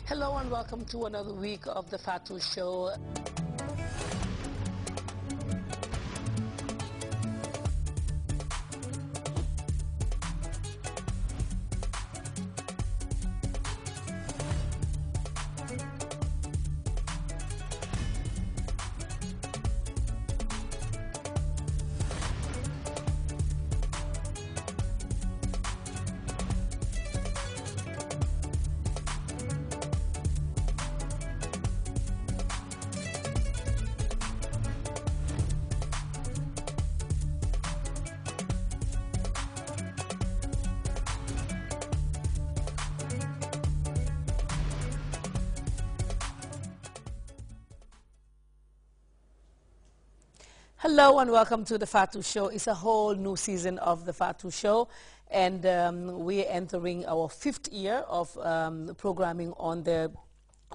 Hello and welcome to another week of the Fatu Show. Hello and welcome to the Fatu Show. It's a whole new season of the Fatu Show, and we're entering our 5th year of programming on the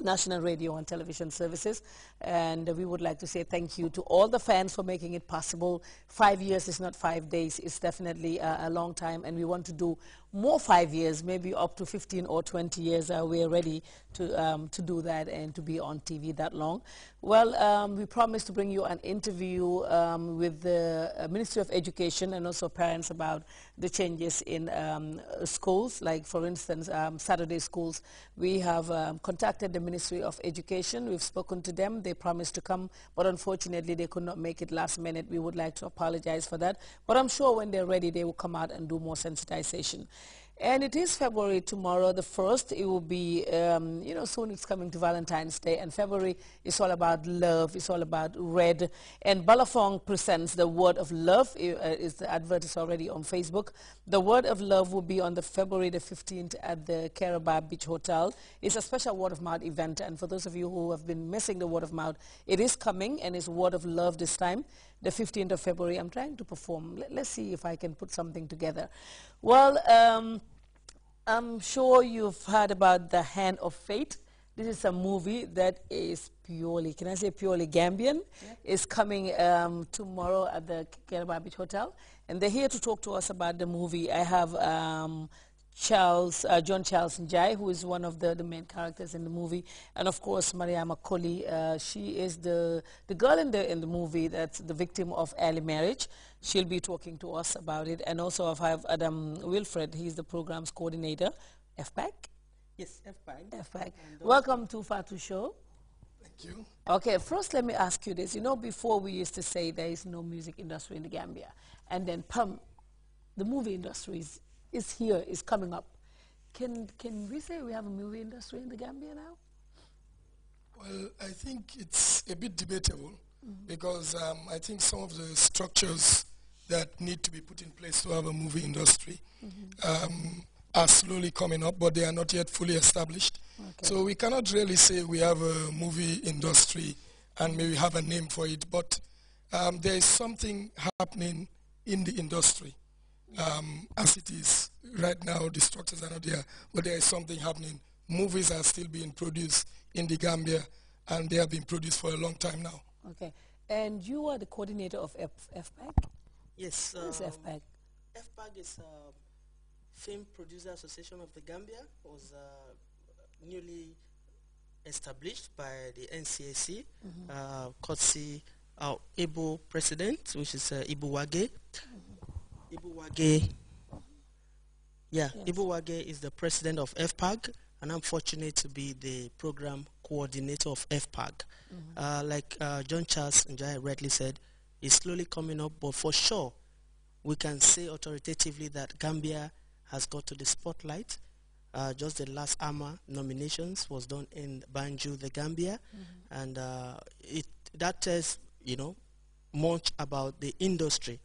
national radio and television services, and we would like to say thank you to all the fans for making it possible. 5 years is not 5 days, it's definitely a long time, and we want to do more 5 years, maybe up to 15 or 20 years. We're ready to do that and to be on TV that long. Well, we promised to bring you an interview with the Ministry of Education and also parents about the changes in schools, like for instance Saturday schools. We have contacted the Ministry of Education. We've spoken to them. They promised to come, but unfortunately they could not make it last minute. We would like to apologize for that, but I'm sure when they're ready they will come out and do more sensitization. And it is February tomorrow, the 1st. It will be, you know, soon it's coming to Valentine's Day. And February is all about love. It's all about red. And Balafong presents the Word of Love. The advert is already on Facebook. The Word of Love will be on the February the 15th at the Caraba Beach Hotel. It's a special word of mouth event. And for those of you who have been missing the word of mouth, it is coming, and it's Word of Love this time, the 15th of February. I'm trying to perform. Let's see if I can put something together. Well, I'm sure you've heard about The Hand of Fate. This is a movie that is purely, can I say purely Gambian? Yeah. It's coming tomorrow at the Caraba Beach Hotel. And they're here to talk to us about the movie. I have John Charles Njai, who is one of the main characters in the movie, and of course Mariama Koli. She is the girl in the movie that's the victim of early marriage. She'll be talking to us about it. And also I have Adam Wilfred. He's the program's coordinator. FPAC? Yes, FPAC. FPAC. Welcome to Fatu Show. Thank you. Okay, first let me ask you this. You know, before we used to say there is no music industry in the Gambia, and then the movie industry is here, is coming up. Can we say we have a movie industry in the Gambia now? Well, I think it's a bit debatable because I think some of the structures that need to be put in place to have a movie industry are slowly coming up, but they are not yet fully established. Okay. So we cannot really say we have a movie industry and maybe have a name for it, but there is something happening in the industry. As it is right now, the structures are not there, but there is something happening. Movies are still being produced in the Gambia, and they have been produced for a long time now. Okay. And you are the coordinator of FPAC? Yes. What is FPAC? FPAC is Film Producer Association of the Gambia. It was newly established by the NCAC, courtesy our Igbo president, which is Ibu Wage. Ibu Wage, yes. Ibu Wage is the president of FPAG, and I'm fortunate to be the program coordinator of FPAG. Like John Charles Njai rightly said, it's slowly coming up, but for sure, we can say authoritatively that Gambia has got to the spotlight. Just the last AMA nominations was done in Banjul, the Gambia, and that tells, you know, much about the industry.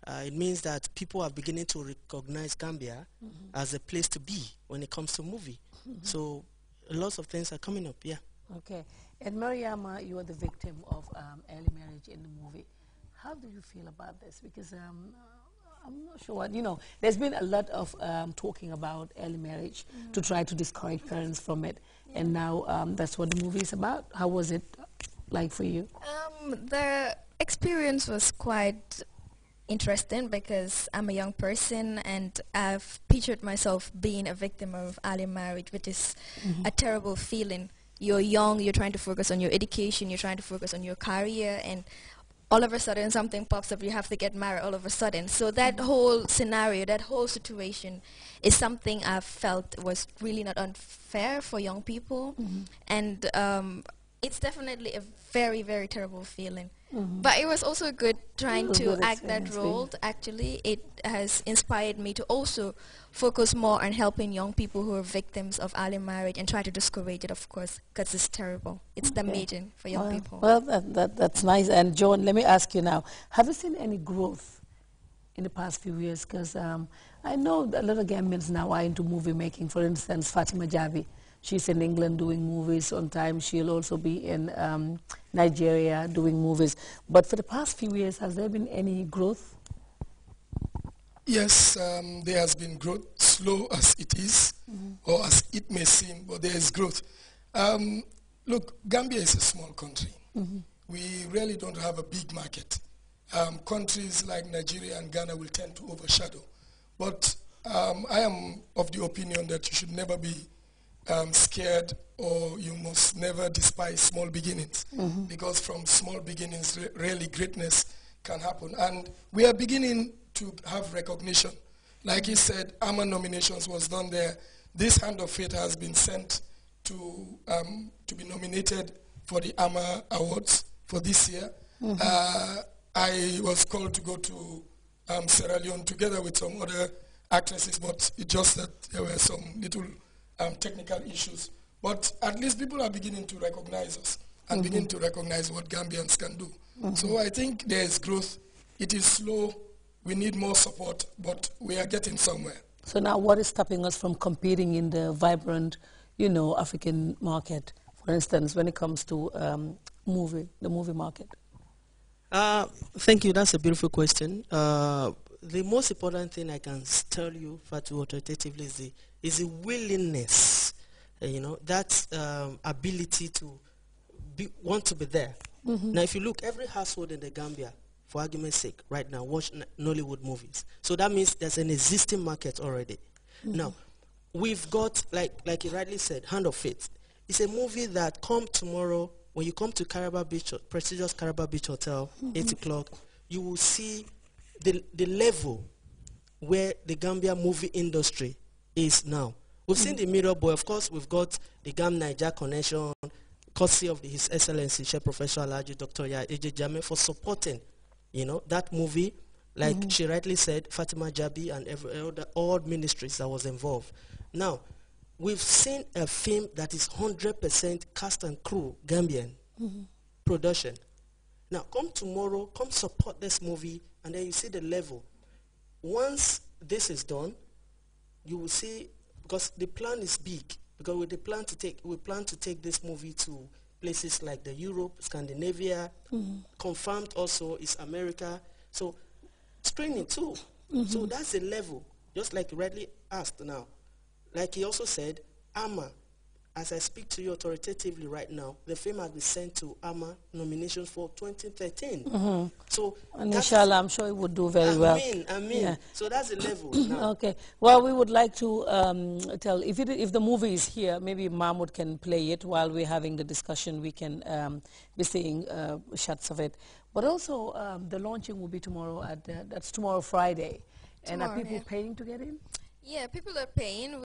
It means that people are beginning to recognize Gambia as a place to be when it comes to movie. So lots of things are coming up, yeah. Okay. And Mariama, you are the victim of early marriage in the movie. How do you feel about this? Because I'm not sure what, you know, there's been a lot of talking about early marriage to try to discourage parents from it. And now that's what the movie is about. How was it like for you? The experience was quite interesting because I'm a young person and I've pictured myself being a victim of early marriage, which is a terrible feeling. You're young, you're trying to focus on your education, you're trying to focus on your career, and all of a sudden something pops up, you have to get married all of a sudden. So that whole scenario, that whole situation is something I've felt was really not unfair for young people. And it's definitely a very, very terrible feeling. But it was also good trying to act that role. Actually, it has inspired me to also focus more on helping young people who are victims of early marriage and try to discourage it, of course, because it's terrible. It's damaging for young people. Well, that's nice. And Joan, let me ask you now, have you seen any growth in the past few years? Because I know a lot of Gambians now are into movie making. For instance, Fatima Jabi, she's in England doing movies on time. She'll also be in Nigeria doing movies. But for the past few years, has there been any growth? Yes, there has been growth, slow as it is, or as it may seem, but there is growth. Look, Gambia is a small country. We really don't have a big market. Countries like Nigeria and Ghana will tend to overshadow. But I am of the opinion that you should never be scared, or you must never despise small beginnings, because from small beginnings really greatness can happen. And we are beginning to have recognition. Like he said, AMA nominations was done there. This Hand of Fate has been sent to be nominated for the AMA Awards for this year. I was called to go to Sierra Leone together with some other actresses, but it's just that there were some little technical issues. But at least people are beginning to recognize us and begin to recognize what Gambians can do. So I think there is growth. It is slow. We need more support, but we are getting somewhere. So now what is stopping us from competing in the vibrant, African market, for instance, when it comes to the movie market? Thank you. That's a beautiful question. The most important thing I can tell you, Fatu, authoritatively is the willingness, that ability to want to be there. Now, if you look, every household in the Gambia, for argument's sake, right now, watch Nollywood movies. So that means there's an existing market already. Now, we've got, like you rightly said, Hand of Fate. It's a movie that come tomorrow, when you come to Caraba Beach, prestigious Caraba Beach Hotel, 8 o'clock, you will see the level where the Gambia movie industry is now. We've seen the Mirror Boy. Of course, we've got the Gam Niger connection, courtesy of His Excellency, Chief Professor Alhaji Dr. Eje Jame, for supporting, that movie. Like she rightly said, Fatima Jabi and all ministries that was involved. Now, we've seen a film that is 100% cast and crew Gambian production. Now, come tomorrow, come support this movie, and then you see the level. Once this is done, you will see, because the plan is big, because we plan to take this movie to places like the Europe, Scandinavia, confirmed also is America. So screening too. So that's the level, just like you rightly asked now. Like he also said, AMA, as I speak to you authoritatively right now, the film has been sent to AMA nominations for 2013. So, and inshallah, I'm sure it would do very well. I mean. Yeah. So that's the level now. Okay. Well, we would like to tell, if the movie is here, maybe Mahmoud can play it while we're having the discussion. We can be seeing shots of it. But also, the launching will be tomorrow that's tomorrow, Friday. And are people paying to get in? Yeah, people are paying.